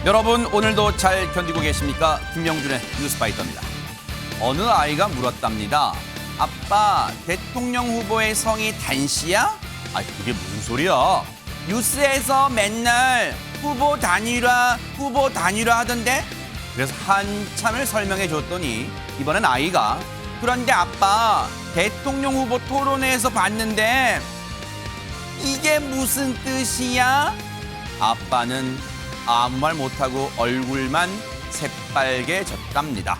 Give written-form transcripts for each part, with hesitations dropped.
여러분 오늘도 잘 견디고 계십니까? 김명준의 뉴스파이터입니다. 어느 아이가 물었답니다. 아빠, 대통령 후보의 성이 단씨야? 아이 그게 무슨 소리야? 뉴스에서 맨날 후보 단일화 하던데? 그래서 한참을 설명해 줬더니 이번엔 아이가 그런데 아빠, 대통령 후보 토론회에서 봤는데 이게 무슨 뜻이야? 아빠는 아무 말 못하고 얼굴만 새빨개졌답니다.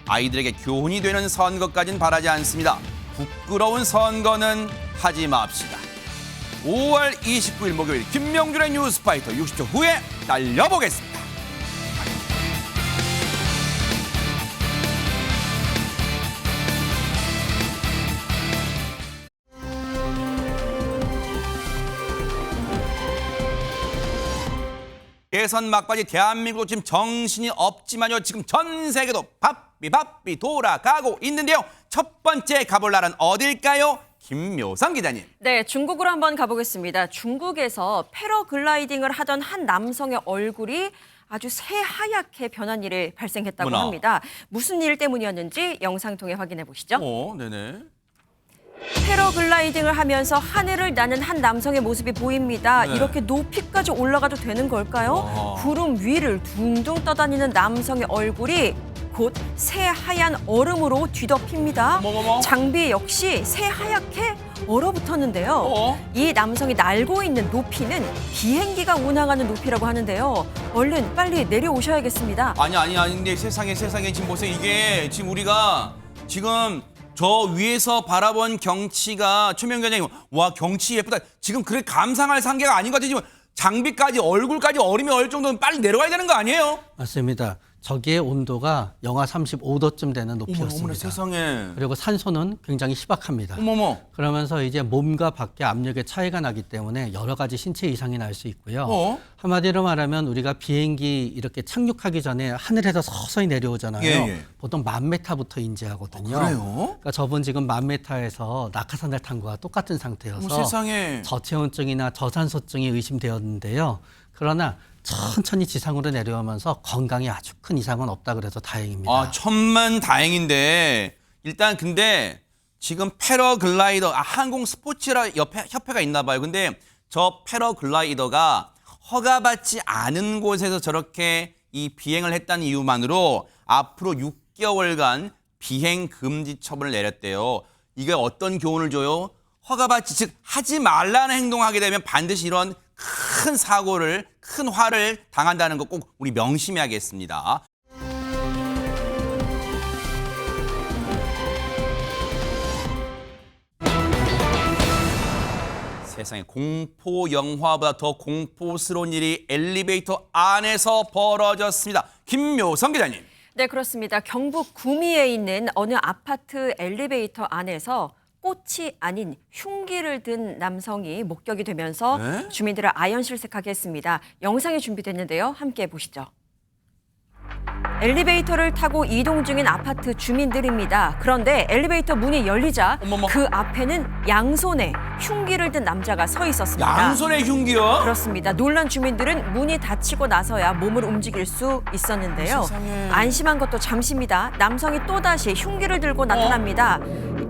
아이들에게 교훈이 되는 선거까진 바라지 않습니다. 부끄러운 선거는 하지 맙시다. 5월 29일 목요일 김명준의 뉴스파이터 60초 후에 달려보겠습니다. 대선 막바지 대한민국도 지금 정신이 없지만요. 지금 전 세계도 바삐 돌아가고 있는데요. 첫 번째 가볼 나라는 어딜까요? 김묘성 기자님. 네, 중국으로 한번 가보겠습니다. 중국에서 패러글라이딩을 하던 한 남성의 얼굴이 아주 새하얗게 변한 일이 발생했다고 어머나. 합니다. 무슨 일 때문이었는지 영상 통해 확인해 보시죠. 네네. 패러글라이딩을 하면서 하늘을 나는 한 남성의 모습이 보입니다. 네. 이렇게 높이까지 올라가도 되는 걸까요? 아하. 구름 위를 둥둥 떠다니는 남성의 얼굴이 곧 새하얀 얼음으로 뒤덮입니다. 어머머머. 장비 역시 새하얗게 얼어붙었는데요. 어? 이 남성이 날고 있는 높이는 비행기가 운항하는 높이라고 하는데요. 얼른 빨리 내려오셔야겠습니다. 아니 근데 세상에 지금 보세요. 이게 지금 우리가 지금 저 위에서 바라본 경치가 최명 기자님 와 경치 예쁘다. 지금 그래 감상할 상계가 아닌 것 같아요. 지금 장비까지 얼굴까지 얼음이 얼 정도면 빨리 내려가야 되는 거 아니에요? 맞습니다. 저기의 온도가 영하 35도쯤 되는 높이였습니다. 어머나 세상에. 그리고 산소는 굉장히 희박합니다. 어머머. 그러면서 이제 몸과 밖의 압력의 차이가 나기 때문에 여러 가지 신체 이상이 날 수 있고요. 어? 한마디로 말하면 우리가 비행기 이렇게 착륙하기 전에 하늘에서 서서히 내려오잖아요. 예. 보통 10,000m부터 인지하거든요. 그래요? 그러니까 저분 지금 10,000m에서 낙하산을 탄 거와 똑같은 상태여서 세상에. 저체온증이나 저산소증이 의심되었는데요. 그러나 천천히 지상으로 내려오면서 건강에 아주 큰 이상은 없다 그래서 다행입니다. 아, 천만 다행인데 일단 근데 지금 패러글라이더 항공 스포츠라 협회가 있나 봐요. 근데 저 패러글라이더가 허가받지 않은 곳에서 저렇게 이 비행을 했다는 이유만으로 앞으로 6개월간 비행 금지 처분을 내렸대요. 이게 어떤 교훈을 줘요? 허가받지 즉 하지 말라는 행동을 하게 되면 반드시 이런 큰 사고를 큰 화를 당한다는 거 꼭 우리 명심해야겠습니다. 세상에 공포 영화보다 더 공포스러운 일이 엘리베이터 안에서 벌어졌습니다. 김묘성 기자님. 네, 그렇습니다. 경북 구미에 있는 어느 아파트 엘리베이터 안에서 꽃이 아닌 흉기를 든 남성이 목격이 되면서 네? 주민들을 아연실색하게 했습니다. 영상이 준비됐는데요. 함께 보시죠. 엘리베이터를 타고 이동 중인 아파트 주민들입니다. 그런데 엘리베이터 문이 열리자 어머머. 그 앞에는 양손에 흉기를 든 남자가 서 있었습니다. 양손에 흉기요? 그렇습니다. 놀란 주민들은 문이 닫히고 나서야 몸을 움직일 수 있었는데요. 세상에. 안심한 것도 잠시입니다. 남성이 또다시 흉기를 들고 나타납니다.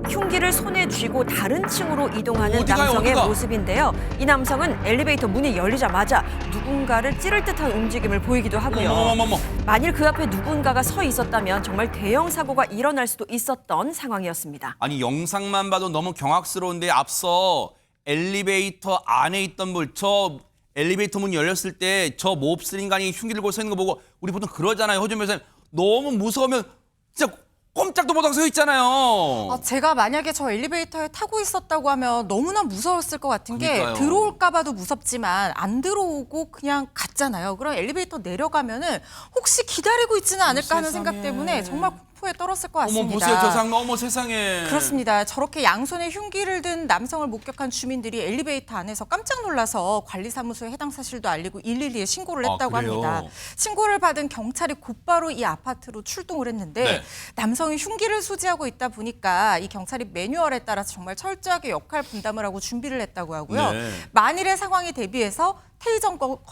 흉기를 손에 쥐고 다른 층으로 이동하는 어디 가요, 남성의 어디가? 모습인데요. 이 남성은 엘리베이터 문이 열리자마자 누군가를 찌를 듯한 움직임을 보이기도 하고요. 어머머머머. 만일 그 앞에 누군가가 서 있었다면 정말 대형 사고가 일어날 수도 있었던 상황이었습니다. 아니 영상만 봐도 너무 경악스러운데 앞서 엘리베이터 안에 있던 저 엘리베이터 문이 열렸을 때 저 몹쓸 인간이 흉기를 들고 서 있는 거 보고 우리 보통 그러잖아요. 호준 변호사님. 너무 무서우면 진짜 꼼짝도 못하고 서 있잖아요. 제가 만약에 저 엘리베이터에 타고 있었다고 하면 너무나 무서웠을 것 같은 게 그러니까요. 들어올까 봐도 무섭지만 안 들어오고 그냥 갔잖아요. 그럼 엘리베이터 내려가면은 혹시 기다리고 있지는 않을까 하는 세상에. 생각 때문에 정말 횡포에 떨었을 것 어머 같습니다. 보세요 저 상황 어머 세상에. 그렇습니다. 저렇게 양손에 흉기를 든 남성을 목격한 주민들이 엘리베이터 안에서 깜짝 놀라서 관리사무소에 해당 사실도 알리고 112에 신고를 했다고 그래요? 합니다. 신고를 받은 경찰이 곧바로 이 아파트로 출동을 했는데 네. 남성이 흉기를 소지하고 있다 보니까 이 경찰이 매뉴얼에 따라서 정말 철저하게 역할 분담을 하고 준비를 했다고 하고요. 네. 만일의 상황에 대비해서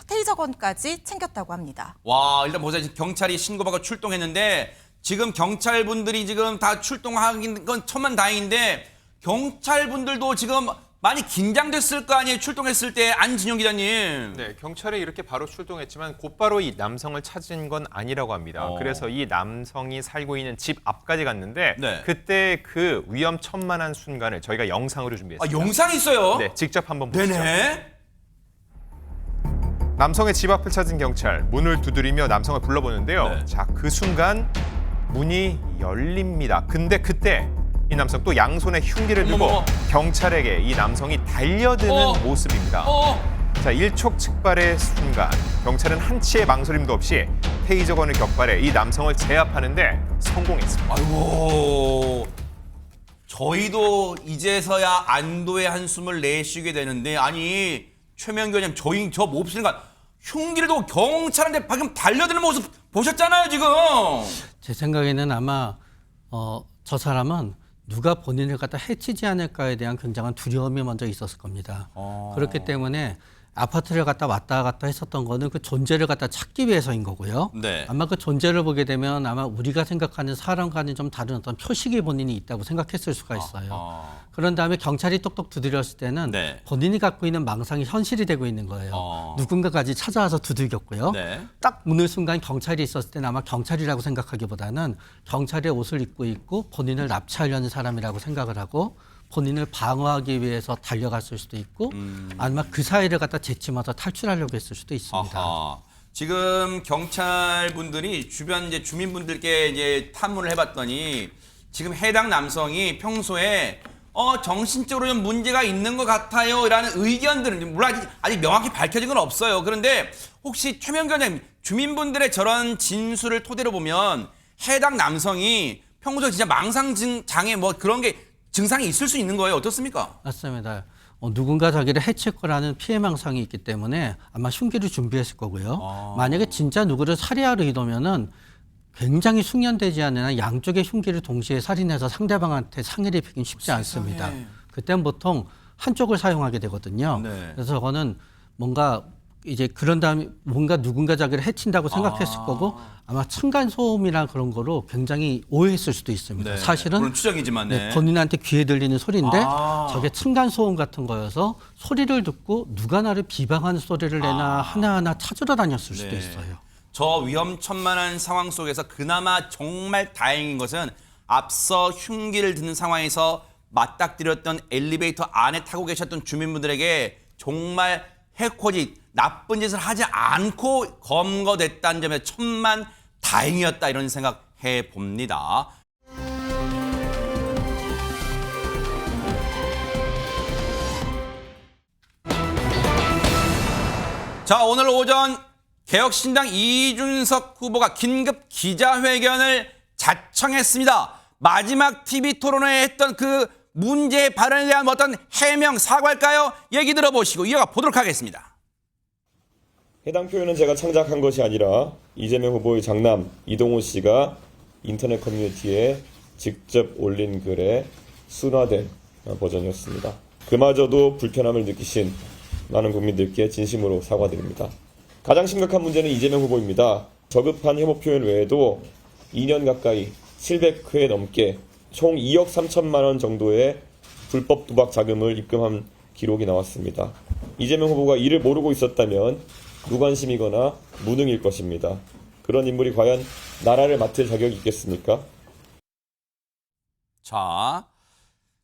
테이저건까지 챙겼다고 합니다. 와 일단 보세요 지금 경찰이 신고받고 출동했는데 지금 경찰분들이 지금 다 출동하긴 건 천만다행인데 경찰분들도 지금 많이 긴장됐을 거 아니에요 출동했을 때 안진영 기자님. 네, 경찰이 이렇게 바로 출동했지만 곧바로 이 남성을 찾은 건 아니라고 합니다. 그래서 이 남성이 살고 있는 집 앞까지 갔는데 네. 그때 그 위험천만한 순간을 저희가 영상으로 아 준비했습니다. 영상이 있어요? 네, 직접 한번 보시죠. 네네. 남성의 집 앞을 찾은 경찰, 문을 두드리며 남성을 불러보는데요. 네. 자, 그 순간 문이 열립니다. 근데 그때 이 남성 또 양손에 흉기를 들고 어머머. 경찰에게 이 남성이 달려드는 어. 모습입니다. 어. 자, 일촉즉발의 순간 경찰은 한치의 망설임도 없이 테이저건을 격발해 이 남성을 제압하는데 성공했습니다. 아이고 저희도 이제서야 안도의 한숨을 내쉬게 되는데 아니 최명규 의원님 저희 저 몹쓸 간 흉기를 두고 경찰한테 방금 달려드는 모습 보셨잖아요 지금. 제 생각에는 아마 저 사람은 누가 본인을 갖다 해치지 않을까에 대한 굉장한 두려움이 먼저 있었을 겁니다. 그렇기 때문에 아파트를 갖다 왔다 갔다 했었던 거는 그 존재를 갖다 찾기 위해서인 거고요. 네. 아마 그 존재를 보게 되면 아마 우리가 생각하는 사람과는 좀 다른 어떤 표식이 본인이 있다고 생각했을 수가 있어요. 그런 다음에 경찰이 똑똑 두드렸을 때는 네. 본인이 갖고 있는 망상이 현실이 되고 있는 거예요. 누군가까지 찾아와서 두들겼고요. 네. 딱 문을 순간 경찰이 있었을 때는 아마 경찰이라고 생각하기보다는 경찰의 옷을 입고 있고 본인을 납치하려는 사람이라고 생각을 하고 본인을 방어하기 위해서 달려갔을 수도 있고 아니면 그 사이를 갖다 제치면서 탈출하려고 했을 수도 있습니다. 아하. 지금 경찰분들이 주변 이제 주민분들께 이제 탐문을 해봤더니 지금 해당 남성이 평소에 정신적으로 좀 문제가 있는 것 같아요라는 의견들은 물론 아직 명확히 밝혀진 건 없어요. 그런데 혹시 최명규 원장님 주민분들의 저런 진술을 토대로 보면 해당 남성이 평소에 진짜 망상 장애 뭐 그런 게 증상이 있을 수 있는 거예요. 어떻습니까? 맞습니다. 누군가 자기를 해칠 거라는 피해망상이 있기 때문에 아마 흉기를 준비했을 거고요. 만약에 진짜 누구를 살해하려 의도면은 굉장히 숙련되지 않은 한 양쪽의 흉기를 동시에 살인해서 상대방한테 상해를 입히긴 쉽지 않습니다. 그때는 보통 한쪽을 사용하게 되거든요. 네. 그래서 저거는 뭔가 이제 그런 다음에 뭔가 누군가 자기를 해친다고 생각했을 거고 아마 층간소음이나 그런 거로 굉장히 오해했을 수도 있습니다. 네. 사실은 물론 추정이지만 네, 본인한테 귀에 들리는 소리인데 저게 층간소음 같은 거여서 소리를 듣고 누가 나를 비방하는 소리를 내나 하나하나 찾으러 다녔을 수도 네. 있어요. 저 위험천만한 상황 속에서 그나마 정말 다행인 것은 앞서 흉기를 드는 상황에서 맞닥뜨렸던 엘리베이터 안에 타고 계셨던 주민분들에게 정말 해코지 나쁜 짓을 하지 않고 검거됐다는 점에 천만 다행이었다 이런 생각해 봅니다. 자, 오늘 오전 개혁신당 이준석 후보가 긴급 기자회견을 자청했습니다. 마지막 TV 토론회에 했던 그 문제 발언에 대한 어떤 해명, 사과일까요? 얘기 들어보시고 이어가 보도록 하겠습니다. 해당 표현은 제가 창작한 것이 아니라 이재명 후보의 장남 이동호 씨가 인터넷 커뮤니티에 직접 올린 글의 순화된 버전이었습니다. 그마저도 불편함을 느끼신 많은 국민들께 진심으로 사과드립니다. 가장 심각한 문제는 이재명 후보입니다. 저급한 혐오 표현 외에도 2년 가까이 700회 넘게 총 2억 3천만 원 정도의 불법 도박 자금을 입금한 기록이 나왔습니다. 이재명 후보가 이를 모르고 있었다면 무관심이거나 무능일 것입니다. 그런 인물이 과연 나라를 맡을 자격이 있겠습니까? 자,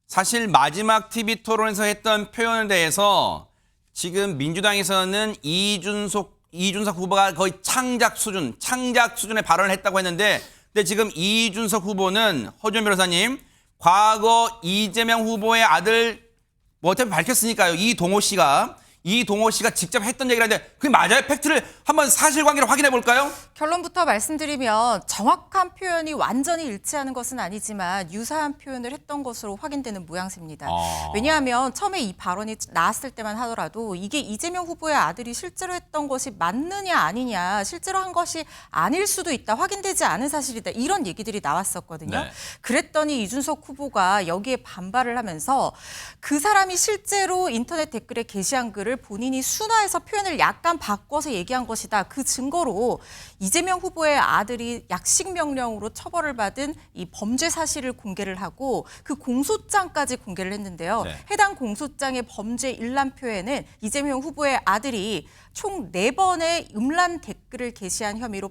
사실 마지막 TV 토론에서 했던 표현에 대해서 지금 민주당에서는 이준석 후보가 거의 창작 수준의 발언을 했다고 했는데, 근데 지금 이준석 후보는 허준 변호사님, 과거 이재명 후보의 아들, 뭐 어차피 밝혔으니까요. 이동호 씨가 이동호 씨가 직접 했던 얘기라는데 그게 맞아요? 팩트를 한번 사실관계를 확인해 볼까요? 결론부터 말씀드리면 정확한 표현이 완전히 일치하는 것은 아니지만 유사한 표현을 했던 것으로 확인되는 모양새입니다. 왜냐하면 처음에 이 발언이 나왔을 때만 하더라도 이게 이재명 후보의 아들이 실제로 했던 것이 맞느냐 아니냐, 실제로 한 것이 아닐 수도 있다, 확인되지 않은 사실이다, 이런 얘기들이 나왔었거든요. 네. 그랬더니 이준석 후보가 여기에 반발을 하면서 그 사람이 실제로 인터넷 댓글에 게시한 글을 본인이 순화해서 표현을 약간 바꿔서 얘기한 것이다. 그 증거로 이재명 후보의 아들이 약식 명령으로 처벌을 받은 이 범죄 사실을 공개를 하고 그 공소장까지 공개를 했는데요. 네. 해당 공소장의 범죄 일람표에는 이재명 후보의 아들이 총 4번의 음란 댓글을 게시한 혐의로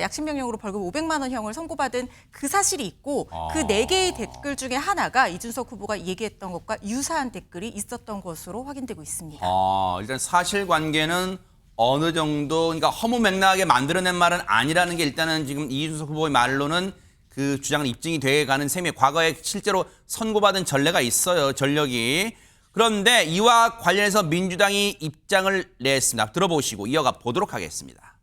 약식 명령으로 벌금 500만 원형을 선고받은 그 사실이 있고 그 4개의 댓글 중에 하나가 이준석 후보가 얘기했던 것과 유사한 댓글이 있었던 것으로 확인되고 있습니다. 일단 사실관계는 어느 정도 그러니까 허무맹랑하게 만들어낸 말은 아니라는 게 일단은 지금 이준석 후보의 말로는 그 주장은 입증이 돼가는 셈이에요. 과거에 실제로 선고받은 전례가 있어요. 전력이. 그런데 이와 관련해서 민주당이 입장을 냈습니다. 들어보시고 이어가 보도록 하겠습니다.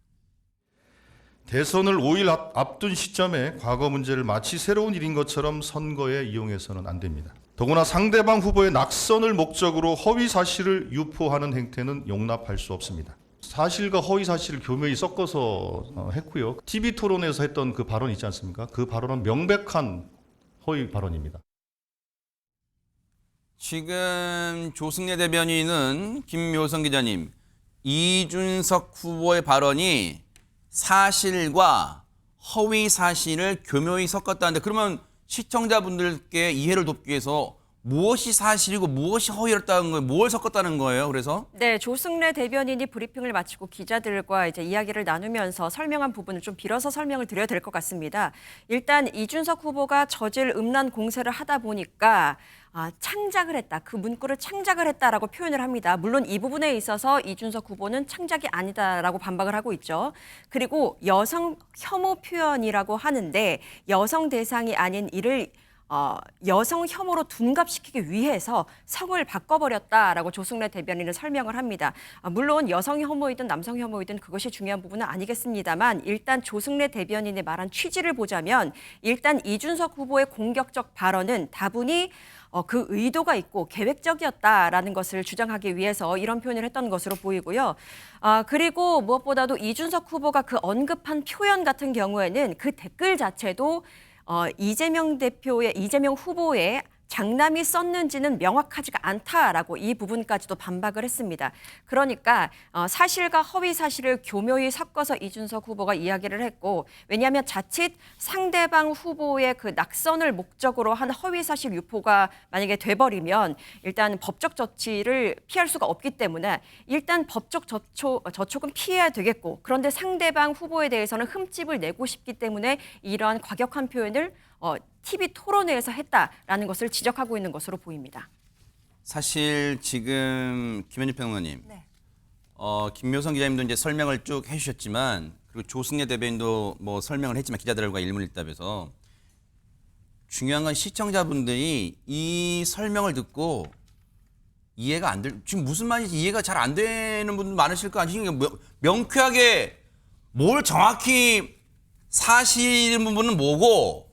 대선을 5일 앞둔 시점에 과거 문제를 마치 새로운 일인 것처럼 선거에 이용해서는 안 됩니다. 더구나 상대방 후보의 낙선을 목적으로 허위 사실을 유포하는 행태는 용납할 수 없습니다. 사실과 허위 사실을 교묘히 섞어서 했고요. TV 토론에서 했던 그 발언 있지 않습니까? 그 발언은 명백한 허위 발언입니다. 지금 조승래 대변인은 김묘성 기자님, 이준석 후보의 발언이 사실과 허위 사실을 교묘히 섞었다는데 그러면 시청자분들께 이해를 돕기 위해서 무엇이 사실이고 무엇이 허위였다는 거예요? 뭘 섞었다는 거예요? 그래서 네, 조승래 대변인이 브리핑을 마치고 기자들과 이제 이야기를 나누면서 설명한 부분을 좀 빌어서 설명을 드려야 될 것 같습니다. 일단 이준석 후보가 저질 음란 공세를 하다 보니까 창작을 했다. 그 문구를 창작을 했다라고 표현을 합니다. 물론 이 부분에 있어서 이준석 후보는 창작이 아니다라고 반박을 하고 있죠. 그리고 여성 혐오 표현이라고 하는데 여성 대상이 아닌 이를 여성 혐오로 둔갑시키기 위해서 성을 바꿔버렸다라고 조승래 대변인은 설명을 합니다. 물론 여성 혐오이든 남성 혐오이든 그것이 중요한 부분은 아니겠습니다만 일단 조승래 대변인의 말한 취지를 보자면 일단 이준석 후보의 공격적 발언은 다분히 그 의도가 있고 계획적이었다라는 것을 주장하기 위해서 이런 표현을 했던 것으로 보이고요. 그리고 무엇보다도 이준석 후보가 그 언급한 표현 같은 경우에는 그 댓글 자체도 이재명 후보의 장남이 썼는지는 명확하지가 않다라고 이 부분까지도 반박을 했습니다. 그러니까 사실과 허위 사실을 교묘히 섞어서 이준석 후보가 이야기를 했고 왜냐하면 자칫 상대방 후보의 그 낙선을 목적으로 한 허위 사실 유포가 만약에 돼버리면 일단 법적 조치를 피할 수가 없기 때문에 일단 법적 저촉은 피해야 되겠고 그런데 상대방 후보에 대해서는 흠집을 내고 싶기 때문에 이러한 과격한 표현을 TV 토론회에서 했다라는 것을 지적하고 있는 것으로 보입니다. 사실 지금 김현주 평론가님, 네. 김묘성 기자님도 이제 설명을 쭉 해주셨지만 그리고 조승래 대변인도 뭐 설명을 했지만 기자들과 일문일답에서 중요한 건 시청자분들이 이 설명을 듣고 이해가 안 될, 지금 무슨 말인지 이해가 잘 안 되는 분들 많으실 거 아니에요. 명쾌하게 뭘 정확히 사실인 부분은 뭐고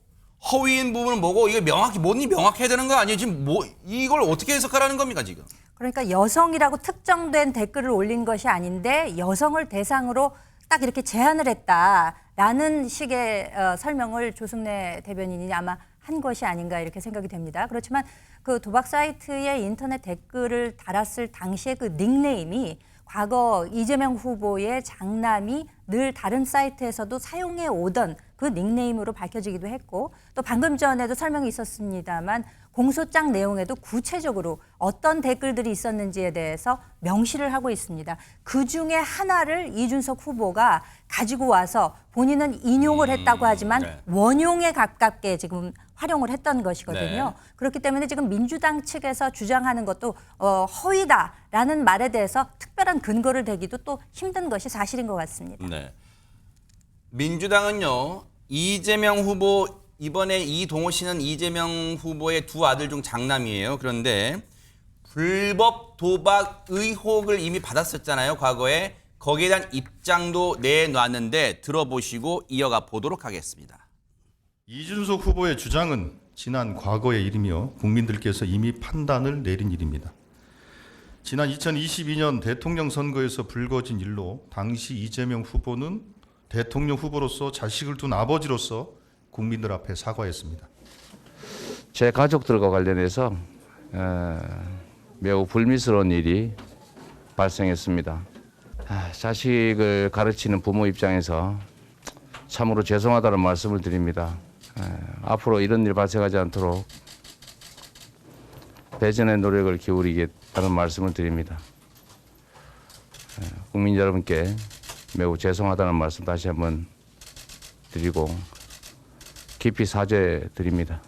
허위인 부분은 뭐고 이게 명확히 뭔지 명확해야 되는 거 아니에요? 지금 뭐 이걸 어떻게 해석하라는 겁니까 지금? 그러니까 여성이라고 특정된 댓글을 올린 것이 아닌데 여성을 대상으로 딱 이렇게 제한을 했다라는 식의 설명을 조승래 대변인이 아마 한 것이 아닌가 이렇게 생각이 됩니다. 그렇지만 그 도박 사이트에 인터넷 댓글을 달았을 당시의 그 닉네임이 과거 이재명 후보의 장남이 늘 다른 사이트에서도 사용해 오던 그 닉네임으로 밝혀지기도 했고 또 방금 전에도 설명이 있었습니다만 공소장 내용에도 구체적으로 어떤 댓글들이 있었는지에 대해서 명시를 하고 있습니다. 그중에 하나를 이준석 후보가 가지고 와서 본인은 인용을 했다고 하지만 네. 원용에 가깝게 지금 활용을 했던 것이거든요. 네. 그렇기 때문에 지금 민주당 측에서 주장하는 것도 허위다라는 말에 대해서 특별한 근거를 대기도 또 힘든 것이 사실인 것 같습니다. 네. 민주당은요 이재명 후보 이번에 이동호 씨는 이재명 후보의 두 아들 중 장남이에요. 그런데 불법 도박 의혹을 이미 받았었잖아요, 과거에. 거기에 대한 입장도 내놨는데 들어보시고 이어가 보도록 하겠습니다. 이준석 후보의 주장은 지난 과거의 일이며 국민들께서 이미 판단을 내린 일입니다. 지난 2022년 대통령 선거에서 불거진 일로 당시 이재명 후보는 대통령 후보로서 자식을 둔 아버지로서 국민들 앞에 사과했습니다. 제 가족들과 관련해서 매우 불미스러운 일이 발생했습니다. 자식을 가르치는 부모 입장에서 참으로 죄송하다는 말씀을 드립니다. 앞으로 이런 일 발생하지 않도록 배전의 노력을 기울이겠다는 말씀을 드립니다. 국민 여러분께 매우 죄송하다는 말씀 다시 한번 드리고 깊이 사죄드립니다.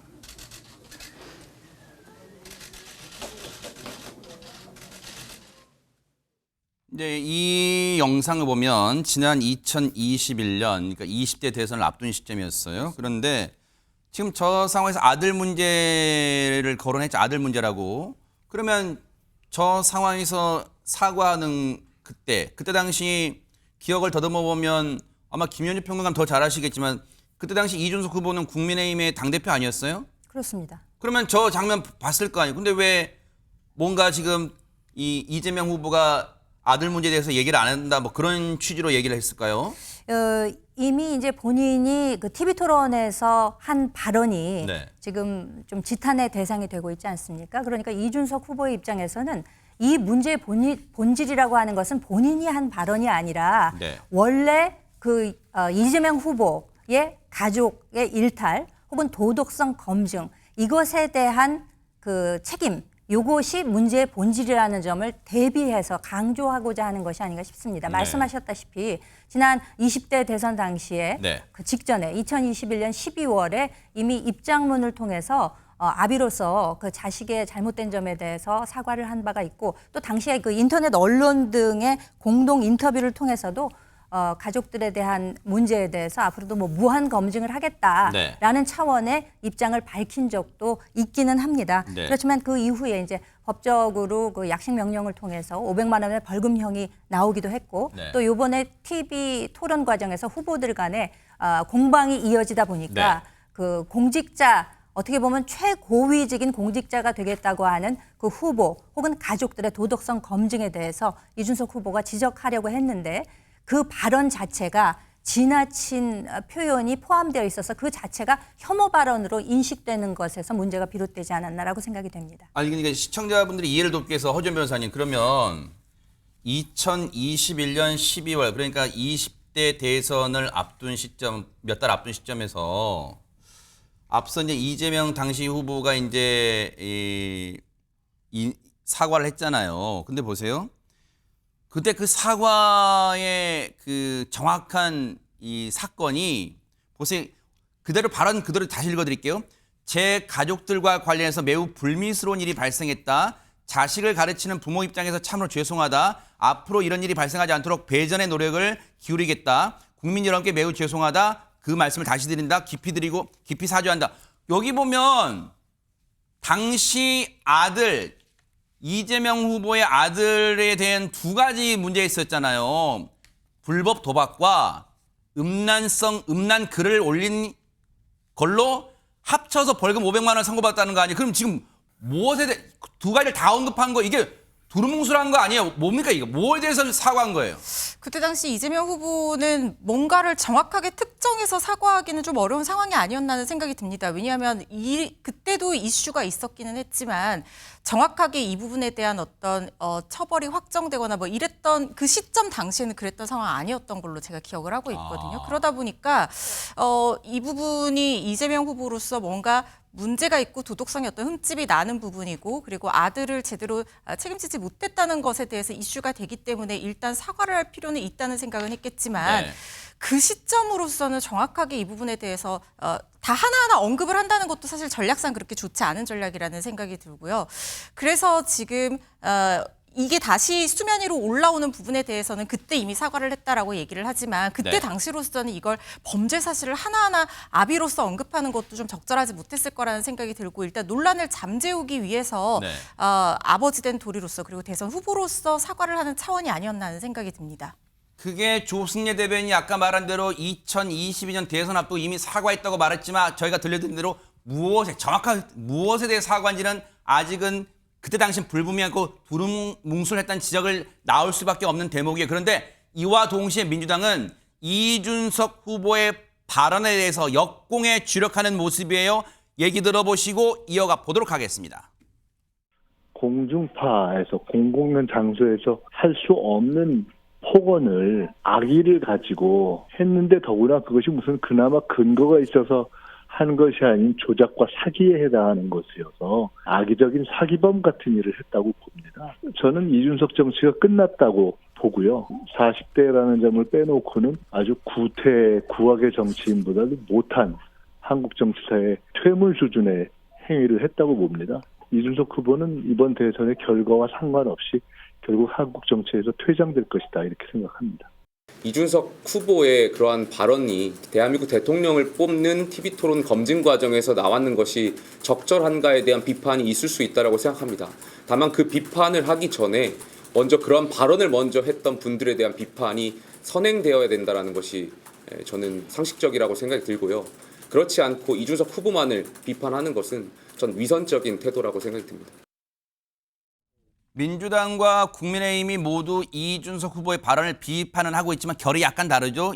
이제 이 영상을 보면 지난 2021년, 그러니까 20대 대선을 앞둔 시점이었어요. 그런데 지금 저 상황에서 아들 문제를 거론했죠. 아들 문제라고. 그러면 저 상황에서 사과하는 그때 당시 기억을 더듬어 보면 아마 김현주 평론가는 더 잘 아시겠지만 그때 당시 이준석 후보는 국민의힘의 당대표 아니었어요? 그렇습니다. 그러면 저 장면 봤을 거 아니에요. 근데 왜 뭔가 지금 이재명 후보가 아들 문제에 대해서 얘기를 안 한다, 뭐 그런 취지로 얘기를 했을까요? 이미 이제 본인이 그 TV 토론에서 한 발언이 네. 지금 좀 지탄의 대상이 되고 있지 않습니까? 그러니까 이준석 후보의 입장에서는 이 문제의 본질이라고 하는 것은 본인이 한 발언이 아니라 네. 원래 그 이재명 후보의 가족의 일탈 혹은 도덕성 검증 이것에 대한 그 책임 이것이 문제의 본질이라는 점을 대비해서 강조하고자 하는 것이 아닌가 싶습니다. 말씀하셨다시피 지난 20대 대선 당시에 네. 그 직전에 2021년 12월에 이미 입장문을 통해서 아비로서 그 자식의 잘못된 점에 대해서 사과를 한 바가 있고 또 당시에 그 인터넷 언론 등의 공동 인터뷰를 통해서도 가족들에 대한 문제에 대해서 앞으로도 뭐 무한 검증을 하겠다라는 네. 차원의 입장을 밝힌 적도 있기는 합니다. 네. 그렇지만 그 이후에 이제 법적으로 그 약식 명령을 통해서 500만 원의 벌금형이 나오기도 했고 네. 또 이번에 TV 토론 과정에서 후보들 간에 공방이 이어지다 보니까 네. 그 공직자 어떻게 보면 최고위직인 공직자가 되겠다고 하는 그 후보 혹은 가족들의 도덕성 검증에 대해서 이준석 후보가 지적하려고 했는데 그 발언 자체가 지나친 표현이 포함되어 있어서 그 자체가 혐오 발언으로 인식되는 것에서 문제가 비롯되지 않았나라고 생각이 됩니다. 아니 그러니까 시청자분들이 이해를 돕기 위해서 허준 변호사님, 그러면 2021년 12월 그러니까 20대 대선을 앞둔 시점, 몇 달 앞둔 시점에서 앞서 이제 이재명 당시 후보가 이제 이 사과를 했잖아요. 근데 보세요. 그때 그 사과의 그 정확한 이 사건이 보세요. 그대로 발언 그대로 다시 읽어드릴게요. 제 가족들과 관련해서 매우 불미스러운 일이 발생했다. 자식을 가르치는 부모 입장에서 참으로 죄송하다. 앞으로 이런 일이 발생하지 않도록 배전의 노력을 기울이겠다. 국민 여러분께 매우 죄송하다. 그 말씀을 다시 드린다. 깊이 드리고 깊이 사죄한다. 여기 보면 당시 아들 이재명 후보의 아들에 대한 두 가지 문제가 있었잖아요. 불법 도박과 음란 글을 올린 걸로 합쳐서 벌금 500만 원 선고받았다는 거 아니에요? 그럼 지금 무엇에 두 가지를 다 언급한 거 이게 두루뭉술한 거 아니에요? 뭡니까 이거? 뭐에 대해서 사과한 거예요? 그때 당시 이재명 후보는 뭔가를 정확하게 특정해서 사과하기는 좀 어려운 상황이 아니었나는 생각이 듭니다. 왜냐하면 그때도 이슈가 있었기는 했지만 정확하게 이 부분에 대한 어떤 처벌이 확정되거나 뭐 이랬던 그 시점 당시에는 그랬던 상황 아니었던 걸로 제가 기억을 하고 있거든요. 그러다 보니까 이 부분이 이재명 후보로서 뭔가 문제가 있고 도덕성이 어떤 흠집이 나는 부분이고 그리고 아들을 제대로 책임지지 못했다는 것에 대해서 이슈가 되기 때문에 일단 사과를 할 필요는 있다는 생각은 했겠지만 네. 그 시점으로서는 정확하게 이 부분에 대해서 다 하나하나 언급을 한다는 것도 사실 전략상 그렇게 좋지 않은 전략이라는 생각이 들고요. 그래서 지금 이게 다시 수면 위로 올라오는 부분에 대해서는 그때 이미 사과를 했다라고 얘기를 하지만 그때 네. 당시로서는 이걸 범죄 사실을 하나하나 아비로서 언급하는 것도 좀 적절하지 못했을 거라는 생각이 들고 일단 논란을 잠재우기 위해서 네. 아버지 된 도리로서 그리고 대선 후보로서 사과를 하는 차원이 아니었나 하는 생각이 듭니다. 그게 조승래 대변인이 아까 말한 대로 2022년 대선 앞두고 이미 사과했다고 말했지만 저희가 들려드린 대로 정확한 무엇에 대해 사과한지는 아직은 그때 당시 불분명하고 두루뭉술했다는 지적을 나올 수밖에 없는 대목이에요. 그런데 이와 동시에 민주당은 이준석 후보의 발언에 대해서 역공에 주력하는 모습이에요. 얘기 들어보시고 이어가 보도록 하겠습니다. 공중파에서 공공연 장소에서 할 수 없는 폭언을 악의를 가지고 했는데 더구나 그것이 무슨 그나마 근거가 있어서 한 것이 아닌 조작과 사기에 해당하는 것이어서 악의적인 사기범 같은 일을 했다고 봅니다. 저는 이준석 정치가 끝났다고 보고요. 40대라는 점을 빼놓고는 아주 구악의 정치인보다도 못한 한국 정치사의 퇴물 수준의 행위를 했다고 봅니다. 이준석 후보는 이번 대선의 결과와 상관없이 결국 한국 정치에서 퇴장될 것이다 이렇게 생각합니다. 이준석 후보의 그러한 발언이 대한민국 대통령을 뽑는 TV토론 검증 과정에서 나왔는 것이 적절한가에 대한 비판이 있을 수 있다고 생각합니다. 다만 그 비판을 하기 전에 먼저 그런 발언을 먼저 했던 분들에 대한 비판이 선행되어야 된다는 것이 저는 상식적이라고 생각이 들고요. 그렇지 않고 이준석 후보만을 비판하는 것은 전 위선적인 태도라고 생각이 듭니다. 민주당과 국민의힘이 모두 이준석 후보의 발언을 비판은 하고 있지만 결이 약간 다르죠.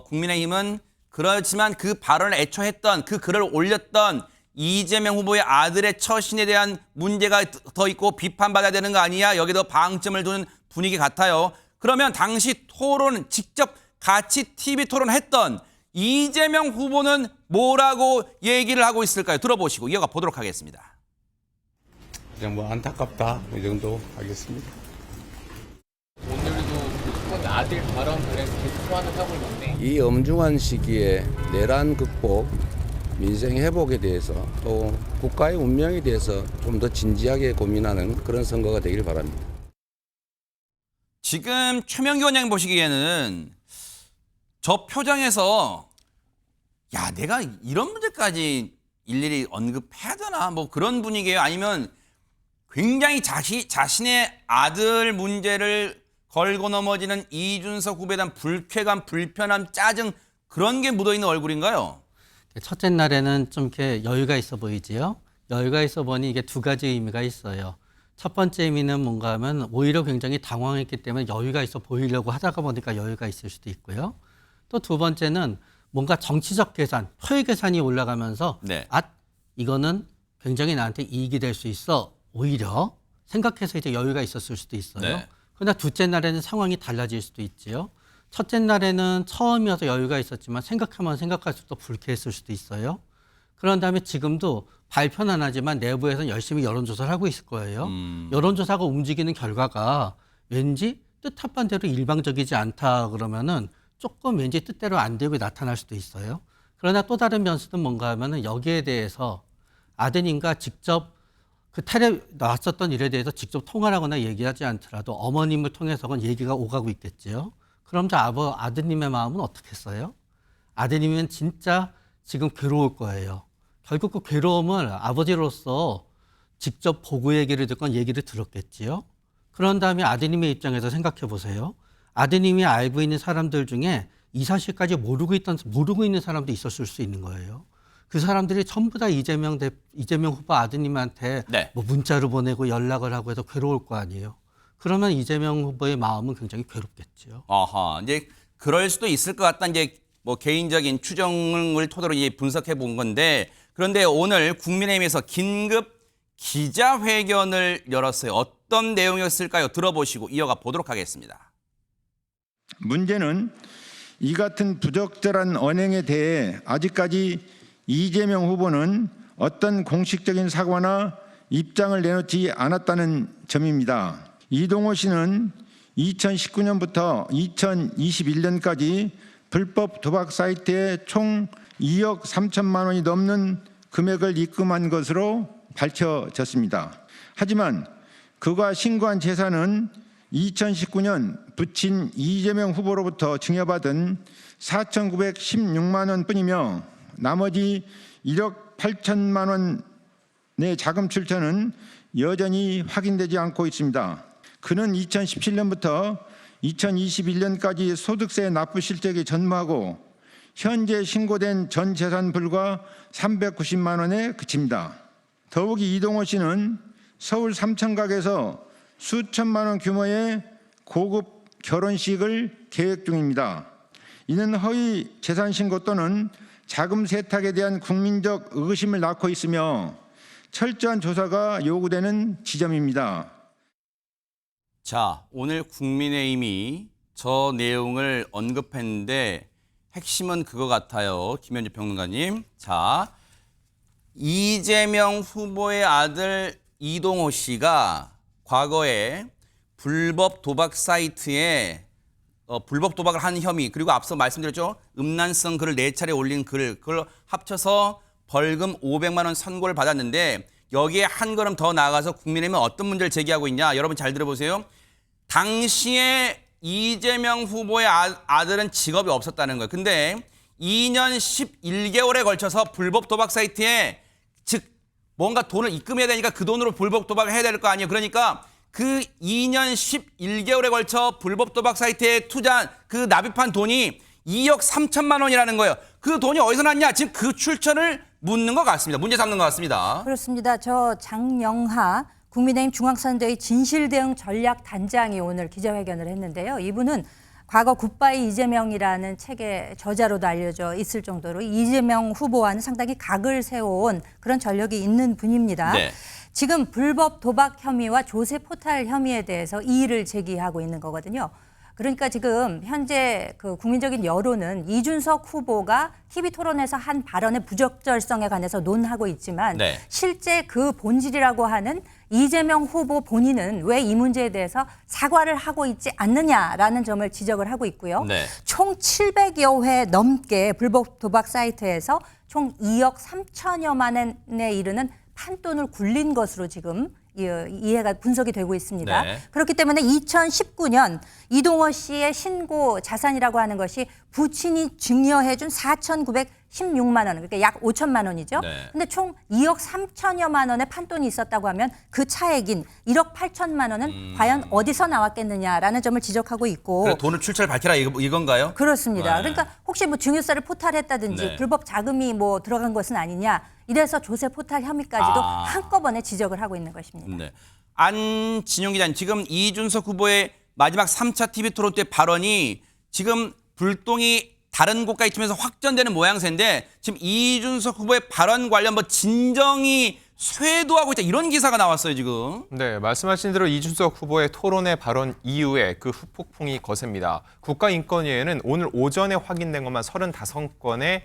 국민의힘은 그렇지만 그 발언을 애초 했던 그 글을 올렸던 이재명 후보의 아들의 처신에 대한 문제가 더 있고 비판받아야 되는 거 아니냐 여기도 방점을 두는 분위기 같아요. 그러면 당시 토론 직접 같이 TV 토론했던 이재명 후보는 뭐라고 얘기를 하고 있을까요? 들어보시고 이어가 보도록 하겠습니다. 그냥 뭐 안타깝다 이 정도 하겠습니다. 오늘도 후보는 아들 발언 그래서 계속 소환을 하고 있는데 이 엄중한 시기에 내란 극복, 민생 회복에 대해서 또 국가의 운명에 대해서 좀 더 진지하게 고민하는 그런 선거가 되길 바랍니다. 지금 최명기 원장님 보시기에는 저 표정에서 야 내가 이런 문제까지 일일이 언급해야 되나 뭐 그런 분위기예요. 아니면 굉장히 자신의 아들 문제를 걸고 넘어지는 이준석 후보에 대한 불쾌감, 불편함, 짜증 그런 게 묻어있는 얼굴인가요? 첫째 날에는 좀 이렇게 여유가 있어 보이지요. 여유가 있어 보니 이게 두 가지 의미가 있어요. 첫 번째 의미는 뭔가 하면 오히려 굉장히 당황했기 때문에 여유가 있어 보이려고 하다가 보니까 여유가 있을 수도 있고요. 또 두 번째는 뭔가 정치적 계산, 표의 계산이 올라가면서 네. 이거는 굉장히 나한테 이익이 될 수 있어. 오히려 생각해서 이제 여유가 있었을 수도 있어요. 네. 그러나 둘째 날에는 상황이 달라질 수도 있지요. 첫째 날에는 처음이어서 여유가 있었지만 생각하면 생각할수록 더 불쾌했을 수도 있어요. 그런 다음에 지금도 발표는 안 하지만 내부에서는 열심히 여론조사를 하고 있을 거예요. 여론조사가 움직이는 결과가 왠지 뜻합반대로 일방적이지 않다 그러면은 조금 왠지 뜻대로 안 되고 나타날 수도 있어요. 그러나 또 다른 변수는 뭔가 하면은 여기에 대해서 아드님과 직접 그 텔레 나왔었던 일에 대해서 직접 통화를 하거나 얘기하지 않더라도 어머님을 통해서는 얘기가 오가고 있겠죠. 그럼 저 아드님의 마음은 어떻겠어요? 아드님은 진짜 지금 괴로울 거예요. 결국 그 괴로움을 아버지로서 직접 보고 얘기를 듣건 얘기를 들었겠지요. 그런 다음에 아드님의 입장에서 생각해 보세요. 아드님이 알고 있는 사람들 중에 이 사실까지 모르고 있는 사람도 있었을 수 있는 거예요. 그 사람들이 전부 다 이재명 후보 아드님한테 네. 뭐 문자를 보내고 연락을 하고 해서 괴로울 거 아니에요. 그러면 이재명 후보의 마음은 굉장히 괴롭겠죠. 아하, 이제 그럴 수도 있을 것 같다. 이제 뭐 개인적인 추정을 토대로 이제 분석해 본 건데 그런데 오늘 국민의힘에서 긴급 기자회견을 열었어요. 어떤 내용이었을까요? 들어보시고 이어가 보도록 하겠습니다. 문제는 이 같은 부적절한 언행에 대해 아직까지 이재명 후보는 어떤 공식적인 사과나 입장을 내놓지 않았다는 점입니다. 이동호 씨는 2019년부터 2021년까지 불법 도박 사이트에 총 2억 3천만 원이 넘는 금액을 입금한 것으로 밝혀졌습니다. 하지만 그가 신고한 재산은 2019년 부친 이재명 후보로부터 증여받은 4,916만 원뿐이며 나머지 1억 8천만 원의 자금 출처는 여전히 확인되지 않고 있습니다. 그는 2017년부터 2021년까지 소득세 납부 실적이 전무하고 현재 신고된 전 재산 불과 390만 원에 그칩니다. 더욱이 이동호 씨는 서울 삼천각에서 수천만 원 규모의 고급 결혼식을 계획 중입니다. 이는 허위 재산 신고 또는 자금 세탁에 대한 국민적 의심을 낳고 있으며 철저한 조사가 요구되는 지점입니다. 자, 오늘 국민의힘이 저 내용을 언급했는데 핵심은 그거 같아요. 김현주 평론가님. 자, 이재명 후보의 아들 이동호 씨가 과거에 불법 도박 사이트에 불법 도박을 한 혐의, 그리고 앞서 말씀드렸죠. 음란성 글을 4차례 올린 글, 그걸 합쳐서 벌금 500만 원 선고를 받았는데 여기에 한 걸음 더 나아가서 국민의힘은 어떤 문제를 제기하고 있냐. 여러분 잘 들어보세요. 당시에 이재명 후보의 아들은 직업이 없었다는 거예요. 근데 2년 11개월에 걸쳐서 불법 도박 사이트에 즉 뭔가 돈을 입금해야 되니까 그 돈으로 불법 도박을 해야 될 거 아니에요. 그러니까 그 2년 11개월에 걸쳐 불법 도박 사이트에 투자한 그 납입한 돈이 2억 3천만 원이라는 거예요. 그 돈이 어디서 났냐? 지금 그 출처를 묻는 것 같습니다. 문제 삼는 것 같습니다. 그렇습니다. 저 장영하 국민의힘 중앙선대위 진실대응 전략단장이 오늘 기자회견을 했는데요. 이분은 과거 굿바이 이재명이라는 책의 저자로도 알려져 있을 정도로 이재명 후보와는 상당히 각을 세워온 그런 전력이 있는 분입니다. 네. 지금 불법 도박 혐의와 조세 포탈 혐의에 대해서 이의를 제기하고 있는 거거든요. 그러니까 지금 현재 그 국민적인 여론은 이준석 후보가 TV 토론에서 한 발언의 부적절성에 관해서 논하고 있지만 네. 실제 그 본질이라고 하는 이재명 후보 본인은 왜 이 문제에 대해서 사과를 하고 있지 않느냐라는 점을 지적을 하고 있고요. 네. 총 700여 회 넘게 불법 도박 사이트에서 총 2억 3천여만 원에 이르는 판돈을 굴린 것으로 지금 이해가 분석이 되고 있습니다. 네. 그렇기 때문에 2019년 이동호 씨의 신고 자산이라고 하는 것이 부친이 증여해준 4,916만 원, 그러니까 약 5천만 원이죠. 네. 근데 총 2억 3천여만 원의 판돈이 있었다고 하면 그 차액인 1억 8천만 원은 과연 어디서 나왔겠느냐라는 점을 지적하고 있고. 그래, 돈을 출처를 밝혀라 이건가요? 그렇습니다. 네. 그러니까 혹시 뭐 증여세를 포탈했다든지 네. 불법 자금이 뭐 들어간 것은 아니냐. 이래서 조세 포탈 혐의까지도 아. 한꺼번에 지적을 하고 있는 것입니다. 네. 안진용 기자님, 지금 이준석 후보의 마지막 3차 TV 토론 때 발언이 지금 불똥이 다른 곳과 있으면서 확전되는 모양새인데 지금 이준석 후보의 발언 관련 뭐 진정이 쇄도하고 있다 이런 기사가 나왔어요 지금. 네, 말씀하신 대로 이준석 후보의 토론회 발언 이후에 그 후폭풍이 거셉니다. 국가인권위에는 오늘 오전에 확인된 것만 35건의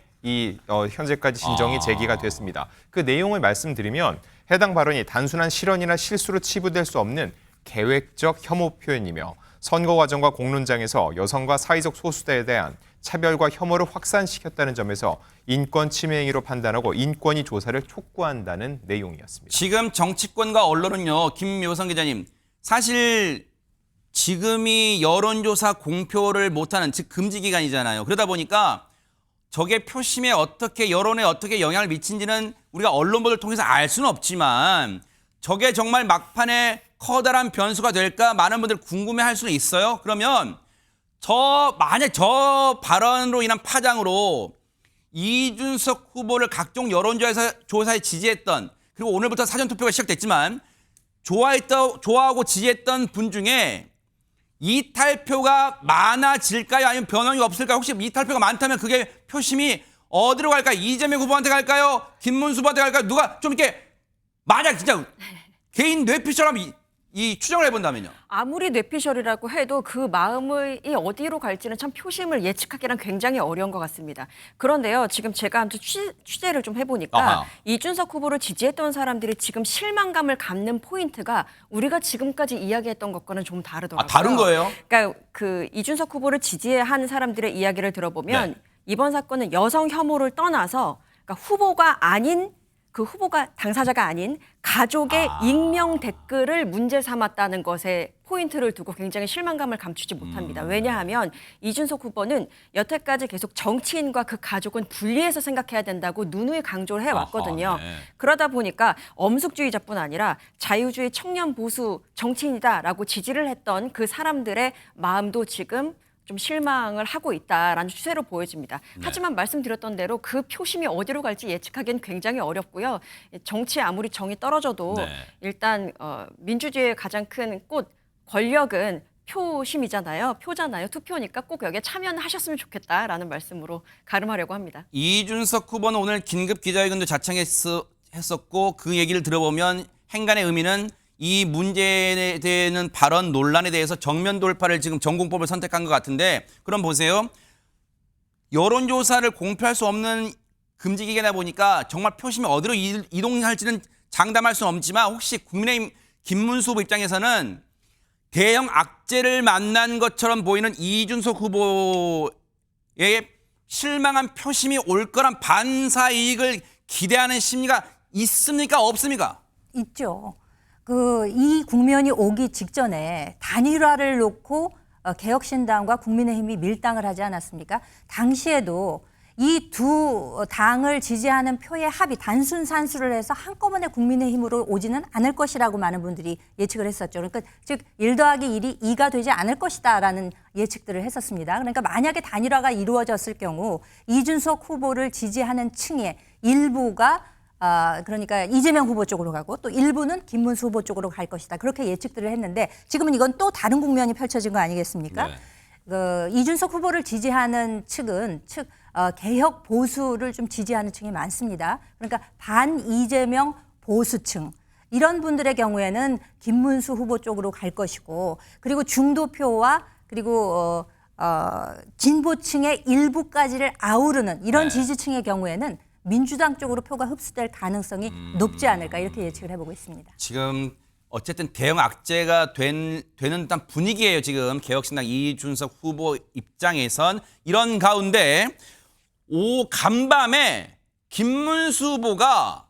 현재까지 진정이 제기가 됐습니다. 그 내용을 말씀드리면 해당 발언이 단순한 실언이나 실수로 치부될 수 없는 계획적 혐오 표현이며 선거 과정과 공론장에서 여성과 사회적 소수자에 대한 차별과 혐오를 확산시켰다는 점에서 인권 침해 행위로 판단하고 인권위 조사를 촉구한다는 내용이었습니다. 지금 정치권과 언론은요, 김묘성 기자님, 사실 지금이 여론조사 공표를 못하는 즉 금지 기간이잖아요. 그러다 보니까 저게 표심에 어떻게 여론에 어떻게 영향을 미친지는 우리가 언론 보도를 통해서 알 수는 없지만 저게 정말 막판에 커다란 변수가 될까 많은 분들 궁금해할 수는 있어요. 그러면 만약 저 발언으로 인한 파장으로 이준석 후보를 각종 여론조사에 지지했던 그리고 오늘부터 사전투표가 시작됐지만 좋아하고 지지했던 분 중에 이탈표가 많아질까요? 아니면 변동이 없을까요? 혹시 이탈표가 많다면 그게 표심이 어디로 갈까요? 이재명 후보한테 갈까요? 김문수 후보한테 갈까요? 누가 좀 이렇게 만약 진짜 개인 뇌피처럼 이 추정을 해본다면요. 아무리 뇌피셜이라고 해도 그 마음이 어디로 갈지는 참 표심을 예측하기란 굉장히 어려운 것 같습니다. 그런데요, 지금 제가 아무튼 취재를 좀 해보니까 아하. 이준석 후보를 지지했던 사람들이 지금 실망감을 갖는 포인트가 우리가 지금까지 이야기했던 것과는 좀 다르더라고요. 아, 다른 거예요? 그러니까 그 이준석 후보를 지지한 사람들의 이야기를 들어보면 네. 이번 사건은 여성 혐오를 떠나서 그러니까 후보가 아닌 그 후보가 당사자가 아닌 가족의 익명 댓글을 문제 삼았다는 것에 포인트를 두고 굉장히 실망감을 감추지 못합니다. 왜냐하면 이준석 후보는 여태까지 계속 정치인과 그 가족은 분리해서 생각해야 된다고 누누이 강조를 해왔거든요. 아하, 네. 그러다 보니까 엄숙주의자뿐 아니라 자유주의 청년 보수 정치인이다라고 지지를 했던 그 사람들의 마음도 지금 좀 실망을 하고 있다라는 추세로 보여집니다. 하지만 말씀드렸던 대로 그 표심이 어디로 갈지 예측하기는 굉장히 어렵고요. 정치에 아무리 정이 떨어져도 일단 민주주의의 가장 큰 꽃 권력은 표심이잖아요. 표잖아요. 투표니까 꼭 여기에 참여하셨으면 좋겠다라는 말씀으로 가름하려고 합니다. 이준석 후보는 오늘 긴급 기자회견도 자청했었고 그 얘기를 들어보면 행간의 의미는 이 문제에 대한 발언 논란에 대해서 정면 돌파를 지금 전공법을 선택한 것 같은데 그럼 보세요. 여론조사를 공표할 수 없는 금지기계다 보니까 정말 표심이 어디로 이동할지는 장담할 수는 없지만 혹시 국민의힘 김문수 후보 입장에서는 대형 악재를 만난 것처럼 보이는 이준석 후보의 실망한 표심이 올 거란 반사이익을 기대하는 심리가 있습니까? 없습니까? 있죠. 이 국면이 오기 직전에 단일화를 놓고 개혁신당과 국민의힘이 밀당을 하지 않았습니까? 당시에도 이 두 당을 지지하는 표의 합이 단순 산수를 해서 한꺼번에 국민의힘으로 오지는 않을 것이라고 많은 분들이 예측을 했었죠. 그러니까 즉 1 더하기 1이 2가 되지 않을 것이다라는 예측들을 했었습니다. 그러니까 만약에 단일화가 이루어졌을 경우 이준석 후보를 지지하는 층의 일부가 그러니까 이재명 후보 쪽으로 가고 또 일부는 김문수 후보 쪽으로 갈 것이다. 그렇게 예측들을 했는데 지금은 이건 또 다른 국면이 펼쳐진 거 아니겠습니까? 이준석 후보를 지지하는 측은 개혁 보수를 좀 지지하는 층이 많습니다. 그러니까 반 이재명 보수층 이런 분들의 경우에는 김문수 후보 쪽으로 갈 것이고 그리고 중도표와 그리고 진보층의 일부까지를 아우르는 이런 지지층의 경우에는 민주당 쪽으로 표가 흡수될 가능성이 높지 않을까 이렇게 예측을 해보고 있습니다. 지금 어쨌든 대형 악재가 되는 듯한 분위기예요. 지금 개혁신당 이준석 후보 입장에선 이런 가운데 간밤에 김문수 후보가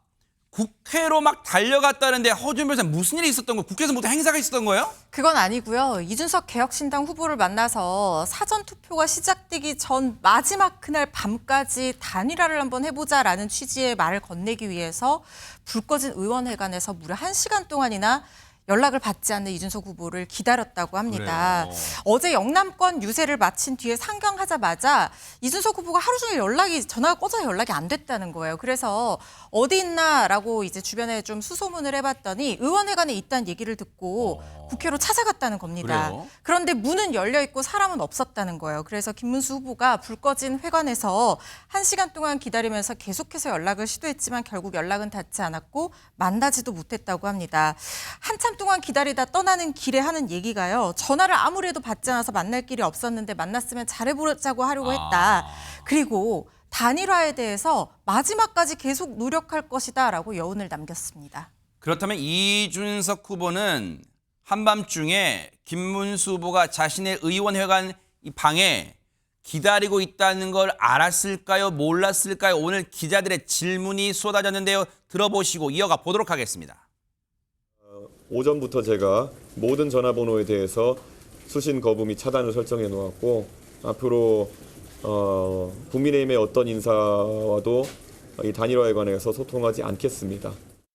국회로 막 달려갔다는데 허준 변호사 무슨 일이 있었던 거예요? 국회에서 무슨 행사가 있었던 거예요? 그건 아니고요. 이준석 개혁신당 후보를 만나서 사전투표가 시작되기 전 마지막 그날 밤까지 단일화를 한번 해보자라는 취지의 말을 건네기 위해서 불 꺼진 의원회관에서 무려 1시간 동안이나 연락을 받지 않는 이준석 후보를 기다렸다고 합니다. 그래요. 어제 영남권 유세를 마친 뒤에 상경하자마자 이준석 후보가 하루 종일 전화가 꺼져서 연락이 안 됐다는 거예요. 그래서 어디 있나라고 이제 주변에 좀 수소문을 해봤더니 의원회관에 있다는 얘기를 듣고 국회로 찾아갔다는 겁니다. 그래요? 그런데 문은 열려 있고 사람은 없었다는 거예요. 그래서 김문수 후보가 불 꺼진 회관에서 1시간 동안 기다리면서 계속해서 연락을 시도했지만 결국 연락은 닿지 않았고 만나지도 못했다고 합니다. 한참 동안 기다리다 떠나는 길에 하는 얘기가요. 전화를 아무리 해도 받지 않아서 만날 길이 없었는데 만났으면 잘해보자고 하려고 했다. 그리고 단일화에 대해서 마지막까지 계속 노력할 것이다라고 여운을 남겼습니다. 그렇다면 이준석 후보는 한밤중에 김문수 후보가 자신의 의원회관 이 방에 기다리고 있다는 걸 알았을까요? 몰랐을까요? 오늘 기자들의 질문이 쏟아졌는데요. 들어보시고 이어가 보도록 하겠습니다. 오전부터 제가 모든 전화번호에 대해서 수신 거부 및 차단을 설정해 놓았고 앞으로 국민의힘의 어떤 인사와도 이 단일화에 관해서 소통하지 않겠습니다.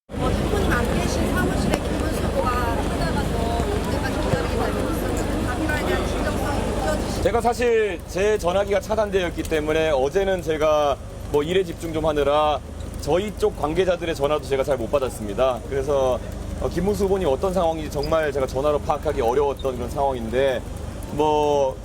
대표님 안 계신 사무실에 김문수 후보가 찾아가서 언제까지 기다리겠다고 했었는데 단일화에 대한 진정성이 느껴지시죠? 제가 사실 제 전화기가 차단되었기 때문에 어제는 제가 일에 집중 좀 하느라 저희 쪽 관계자들의 전화도 제가 잘 못 받았습니다. 그래서 김문수 후보님 어떤 상황인지 정말 제가 전화로 파악하기 어려웠던 그런 상황인데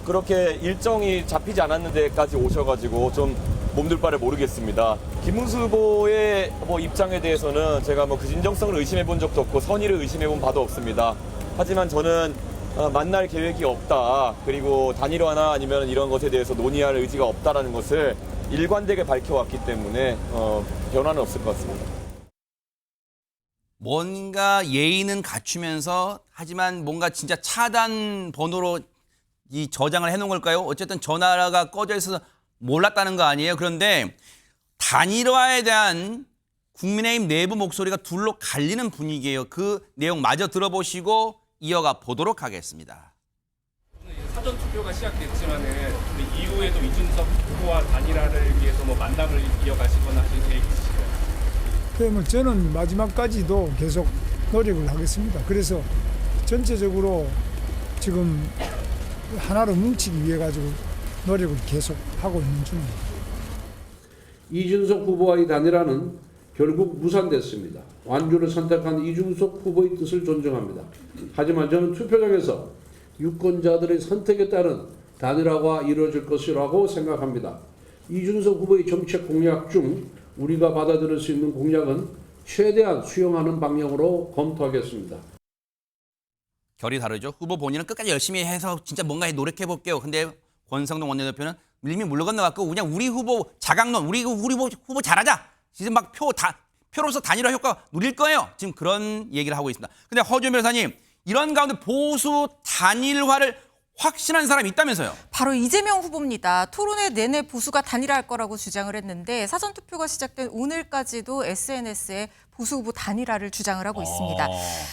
그렇게 일정이 잡히지 않았는 데까지 오셔가지고 좀 몸둘 바를 모르겠습니다. 김문수 후보의 입장에 대해서는 제가 그 진정성을 의심해 본 적도 없고 선의를 의심해 본 바도 없습니다. 하지만 저는 만날 계획이 없다. 그리고 단일화나 아니면 이런 것에 대해서 논의할 의지가 없다라는 것을 일관되게 밝혀왔기 때문에 변화는 없을 것 같습니다. 뭔가 예의는 갖추면서 하지만 뭔가 진짜 차단 번호로 이 저장을 해놓은 걸까요? 어쨌든 전화가 꺼져 있어서 몰랐다는 거 아니에요? 그런데 단일화에 대한 국민의힘 내부 목소리가 둘로 갈리는 분위기예요. 그 내용 마저 들어보시고 이어가 보도록 하겠습니다. 사전 투표가 시작됐지만은 이후에도 이준석 후보와 단일화를 위해서 뭐 만남을 이어가시거나 하실 계획 있으신가요? 그러면 저는 마지막까지도 계속 노력을 하겠습니다. 그래서 전체적으로 지금 하나로 뭉치기 위해 가지고 노력을 계속 하고 있는 중입니다. 이준석 후보와의 단일화는 결국 무산됐습니다. 완주를 선택한 이준석 후보의 뜻을 존중합니다. 하지만 저는 투표장에서 유권자들의 선택에 따른 단일화가 이루어질 것이라고 생각합니다. 이준석 후보의 정책 공약 중 우리가 받아들일 수 있는 공약은 최대한 수용하는 방향으로 검토하겠습니다. 결이 다르죠. 후보 본인은 끝까지 열심히 해서 진짜 뭔가 노력해 볼게요. 근데 권성동 원내대표는 이미 물러건너갔고 그냥 우리 후보 자강론, 우리 후보 잘하자. 지금 막 표로서 단일화 효과 누릴 거예요. 지금 그런 얘기를 하고 있습니다. 근데 허준 변호사님, 이런 가운데 보수 단일화를 확신한 사람이 있다면서요? 바로 이재명 후보입니다. 토론회 내내 보수가 단일화할 거라고 주장을 했는데 사전투표가 시작된 오늘까지도 SNS에 보수 후보 단일화를 주장을 하고 있습니다.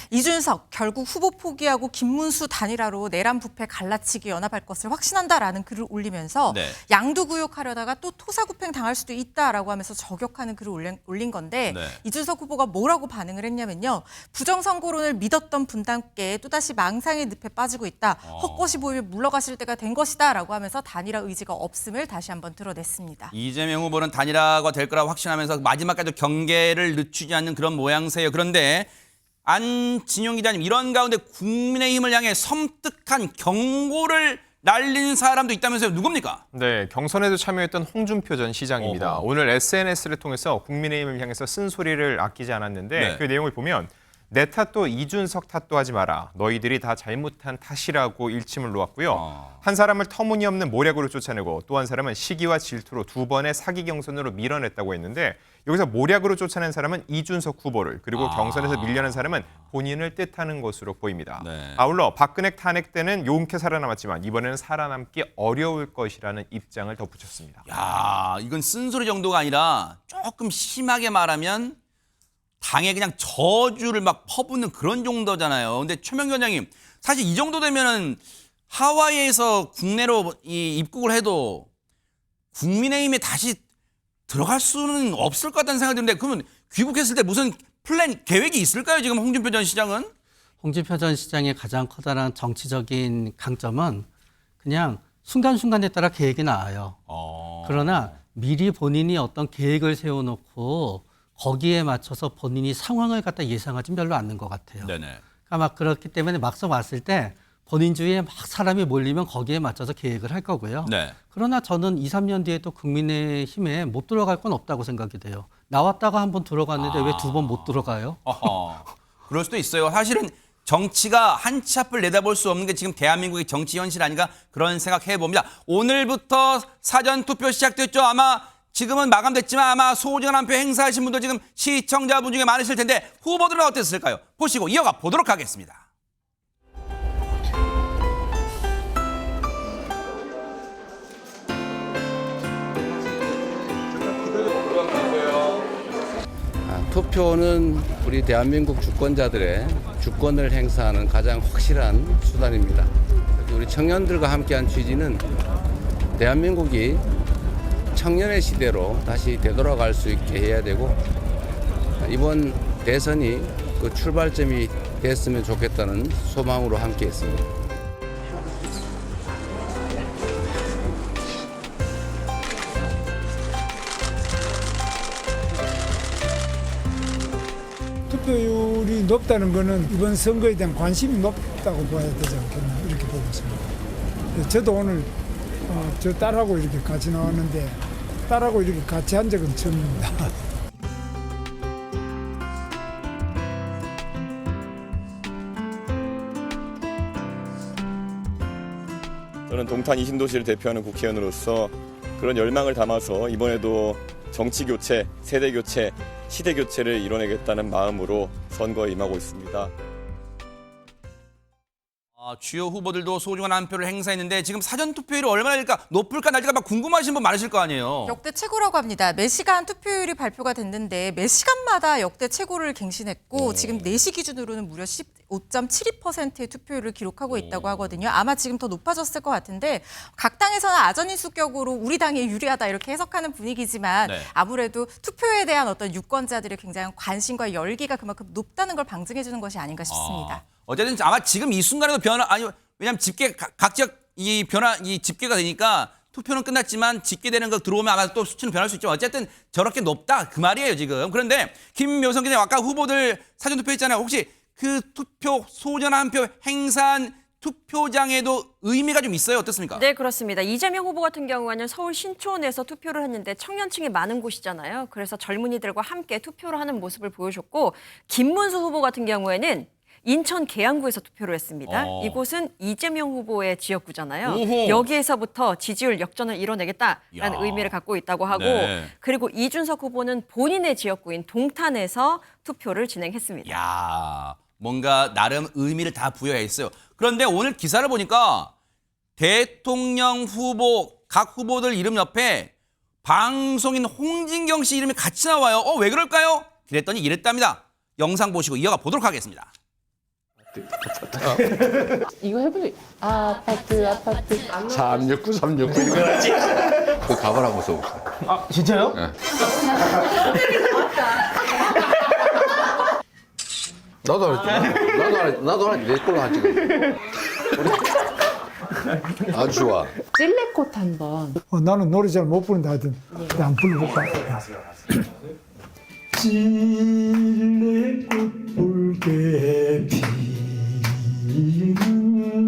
이준석 결국 후보 포기하고 김문수 단일화로 내란 부패 갈라치기 연합할 것을 확신한다라는 글을 올리면서 네. 양두구역하려다가 또 토사구팽 당할 수도 있다라고 하면서 저격하는 글을 올린 건데 네. 이준석 후보가 뭐라고 반응을 했냐면요. 부정선거론을 믿었던 분당께 또다시 망상의 늪에 빠지고 있다. 헛것이 보이면 물러가실 때가 된 것이다 라고 하면서 단일화 의지가 없음을 다시 한번 드러냈습니다. 이재명 후보는 단일화가 될 거라고 확신하면서 마지막까지 경계를 늦추지 않는 그런 모양새예요. 그런데 안진용 기자님, 이런 가운데 국민의힘을 향해 섬뜩한 경고를 날린 사람도 있다면서요. 누굽니까? 네, 경선에도 참여했던 홍준표 전 시장입니다. 오늘 SNS를 통해서 국민의힘을 향해서 쓴소리를 아끼지 않았는데 네. 그 내용을 보면 내 탓도 이준석 탓도 하지 마라. 너희들이 다 잘못한 탓이라고 일침을 놓았고요. 한 사람을 터무니없는 모략으로 쫓아내고 또 한 사람은 시기와 질투로 두 번의 사기 경선으로 밀어냈다고 했는데 여기서 모략으로 쫓아낸 사람은 이준석 후보를, 그리고 경선에서 밀려난 사람은 본인을 뜻하는 것으로 보입니다. 네. 아울러 박근혜 탄핵 때는 용케 살아남았지만 이번에는 살아남기 어려울 것이라는 입장을 덧붙였습니다. 야, 이건 쓴소리 정도가 아니라 조금 심하게 말하면 당에 그냥 저주를 막 퍼붓는 그런 정도잖아요. 근데 최명규 원장님, 사실 이 정도 되면은 하와이에서 국내로 입국을 해도 국민의힘에 다시 들어갈 수는 없을 것 같다는 생각이 드는데, 그러면 귀국했을 때 무슨 플랜, 계획이 있을까요? 지금 홍준표 전 시장은? 홍준표 전 시장의 가장 커다란 정치적인 강점은 그냥 순간순간에 따라 계획이 나와요. 그러나 미리 본인이 어떤 계획을 세워놓고 거기에 맞춰서 본인이 상황을 갖다 예상하지 별로 않는 것 같아요. 네네. 그러니까 막 그렇기 때문에 막상 왔을 때 본인 주위에 막 사람이 몰리면 거기에 맞춰서 계획을 할 거고요. 네. 그러나 저는 2, 3년 뒤에 또 국민의힘에 못 들어갈 건 없다고 생각이 돼요. 나왔다가 한 번 들어갔는데 왜 두 번 못 들어가요? 그럴 수도 있어요. 사실은 정치가 한 치 앞을 내다볼 수 없는 게 지금 대한민국의 정치 현실 아닌가, 그런 생각해 봅니다. 오늘부터 사전투표 시작됐죠. 아마 지금은 마감됐지만 아마 소중한 한 표 행사하신 분들 지금 시청자분 중에 많으실 텐데 후보들은 어땠을까요? 보시고 이어가 보도록 하겠습니다. 투표는 우리 대한민국 주권자들의 주권을 행사하는 가장 확실한 수단입니다. 우리 청년들과 함께한 취지는 대한민국이 청년의 시대로 다시 되돌아갈 수 있게 해야 되고, 이번 대선이 그 출발점이 됐으면 좋겠다는 소망으로 함께했습니다. 투표율이 높다는 것은 이번 선거에 대한 관심이 높다고 봐야 되지 않겠나, 이렇게 보고 있습니다. 저도 오늘 저 딸하고 이렇게 같이 나왔는데 딸하고 이렇게 같이 한 적은 처음입니다. 저는 동탄 이 신도시를 대표하는 국회의원으로서 그런 열망을 담아서 이번에도 정치 교체, 세대 교체, 시대 교체를 이뤄내겠다는 마음으로 선거에 임하고 있습니다. 주요 후보들도 소중한 한 표를 행사했는데 지금 사전 투표율이 얼마나 될까 높을까 낮을까 막 궁금하신 분 많으실 거 아니에요. 역대 최고라고 합니다. 매 시간 투표율이 발표가 됐는데 매 시간마다 역대 최고를 갱신했고 지금 4시 기준으로는 무려 15.72%의 투표율을 기록하고 있다고 하거든요. 아마 지금 더 높아졌을 것 같은데 각 당에서는 아전인수격으로 우리 당이 유리하다 이렇게 해석하는 분위기지만 네. 아무래도 투표에 대한 어떤 유권자들의 굉장한 관심과 열기가 그만큼 높다는 걸 방증해 주는 것이 아닌가 싶습니다. 어쨌든 아마 지금 이 순간에도 왜냐면 집계 각 지역 이 집계가 되니까 투표는 끝났지만 집계되는 거 들어오면 아마 또 수치는 변할 수 있죠. 어쨌든 저렇게 높다 그 말이에요 지금. 그런데 김묘성 기자님 아까 후보들 사전 투표했잖아요. 혹시 그 투표 소전 한 표 행사한 투표장에도 의미가 좀 있어요? 어떻습니까? 네, 그렇습니다. 이재명 후보 같은 경우에는 서울 신촌에서 투표를 했는데 청년층이 많은 곳이잖아요. 그래서 젊은이들과 함께 투표를 하는 모습을 보여줬고 김문수 후보 같은 경우에는 인천 계양구에서 투표를 했습니다. 이곳은 이재명 후보의 지역구잖아요. 오호. 여기에서부터 지지율 역전을 이뤄내겠다라는 야. 의미를 갖고 있다고 하고 네. 그리고 이준석 후보는 본인의 지역구인 동탄에서 투표를 진행했습니다. 야, 뭔가 나름 의미를 다 부여했어요. 그런데 오늘 기사를 보니까 대통령 후보 각 후보들 이름 옆에 방송인 홍진경 씨 이름이 같이 나와요. 왜 그럴까요? 그랬더니 이랬답니다. 영상 보시고 이어가 보도록 하겠습니다. 이거 해보니 아파트 369 369 이거 하지. 그 가발 한번 써볼까? 아 진짜요? 네. 나도 하지 내 걸로 하지. 아주 좋아. 찔레꽃 한번. 나는 노래 잘 못 부른다 하여튼 안 불러볼까? 찔레꽃 붉게 피는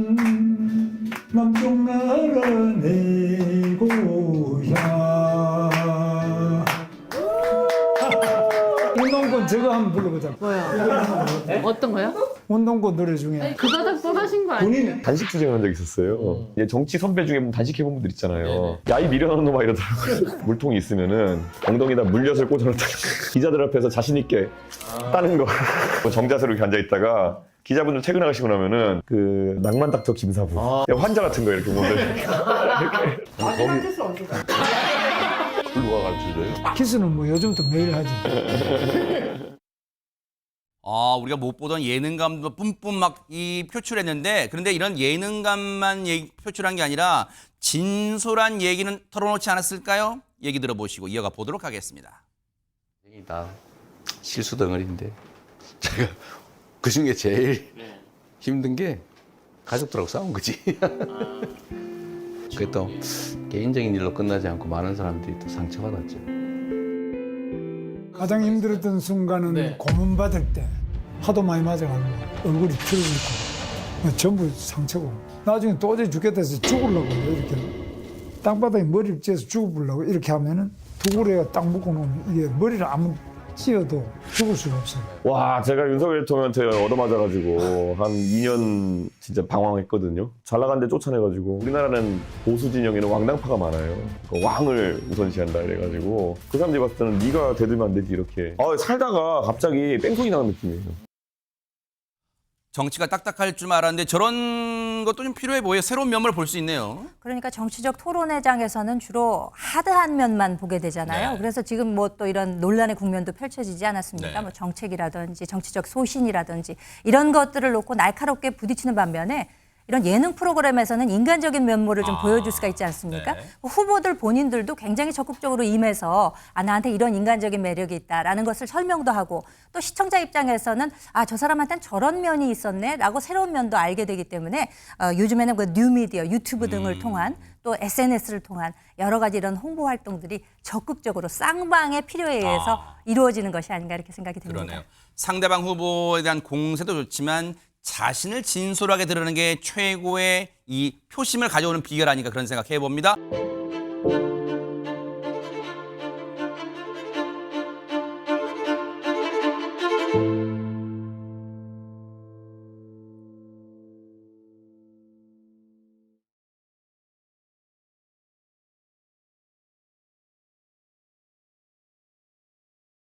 남쪽 나라 내 고향. 운동권 저거 한번 불러보자. 뭐야? 어떤 거요? 운동권 노래 중에. 그 바닥 떠나신 거 아니에요? 단식 투쟁한 적 있었어요. 이제 정치 선배 중에 단식해본 분들 있잖아요. 야이 미련한 놈아 이러더라고요. 물통이 있으면은 엉덩이에다 물엿을 꽂아놨다가 기자들 앞에서 자신 있게 따는 거. 정자세로 이렇게 앉아있다가 기자분들 퇴근하시고 나면은 그 낭만 닥터 김사부 환자 같은 거 이렇게 보면 누가 가르쳐줘요? 키스는 뭐 요즘부터 매일 하지. 우리가 못 보던 예능감도 뿜뿜 막 표출했는데 그런데 이런 예능감만 표출한 게 아니라 진솔한 얘기는 털어놓지 않았을까요? 얘기 들어보시고 이어가 보도록 하겠습니다. 다 실수 덩어리인데 제가 그 중에 제일 힘든 게 가족들하고 싸운 거지. 그게 또 개인적인 일로 끝나지 않고 많은 사람들이 또 상처받았죠. 가장 힘들었던 순간은 고문 받을 때 하도 많이 맞아가지고 얼굴이 틀어지고 전부 상처고 나중에 도저히 죽겠다 해서 죽으려고 이렇게 땅바닥에 머리를 찧어서 죽어보려고 이렇게 하면은 두구레가 딱 묶어놓으면 이게 머리를 아무 찧어도 죽을 수가 없어요. 와, 제가 윤석열 대통령한테 얻어맞아가지고 한 2년 진짜 방황했거든요. 잘 나갔는데 쫓아내가지고 우리나라는 보수 진영에는 왕당파가 많아요. 왕을 우선시한다 이래가지고 그 사람들이 봤을 때는 네가 대들면 안 되지 이렇게 살다가 갑자기 뺑소니 나는 느낌이에요. 정치가 딱딱할 줄 알았는데 저런 것도 좀 필요해 보여요. 새로운 면모를 볼 수 있네요. 그러니까 정치적 토론회장에서는 주로 하드한 면만 보게 되잖아요. 네. 그래서 지금 뭐 또 이런 논란의 국면도 펼쳐지지 않았습니까? 네. 뭐 정책이라든지 정치적 소신이라든지 이런 것들을 놓고 날카롭게 부딪히는 반면에 이런 예능 프로그램에서는 인간적인 면모를 좀 보여줄 수가 있지 않습니까? 네. 후보들 본인들도 굉장히 적극적으로 임해서 나한테 이런 인간적인 매력이 있다라는 것을 설명도 하고 또 시청자 입장에서는 저 사람한테는 저런 면이 있었네라고 새로운 면도 알게 되기 때문에 요즘에는 그 뉴미디어, 유튜브 등을 통한 또 SNS를 통한 여러 가지 이런 홍보 활동들이 적극적으로 쌍방의 필요에 의해서 이루어지는 것이 아닌가 이렇게 생각이 듭니다. 그러네요. 상대방 후보에 대한 공세도 좋지만 자신을 진솔하게 드러내는 게 최고의 이 표심을 가져오는 비결 아닌가 그런 생각 해봅니다.